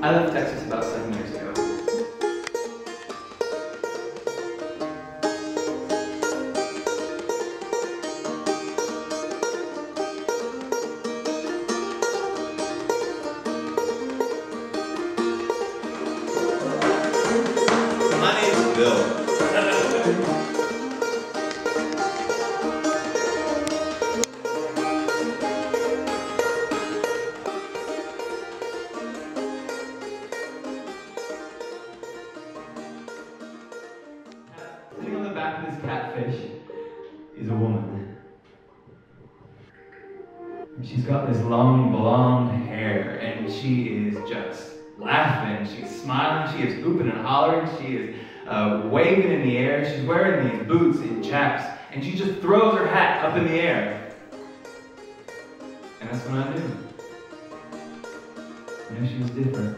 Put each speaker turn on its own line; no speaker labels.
I left Texas about 7 years ago.
My name's Bill.
Sitting on the back of this catfish is a woman. And she's got this long blonde hair, and she is just laughing, she's smiling, she is hooping and hollering, she is waving in the air, she's wearing these boots and chaps, and she just throws her hat up in the air. And that's when I knew. I knew she was different.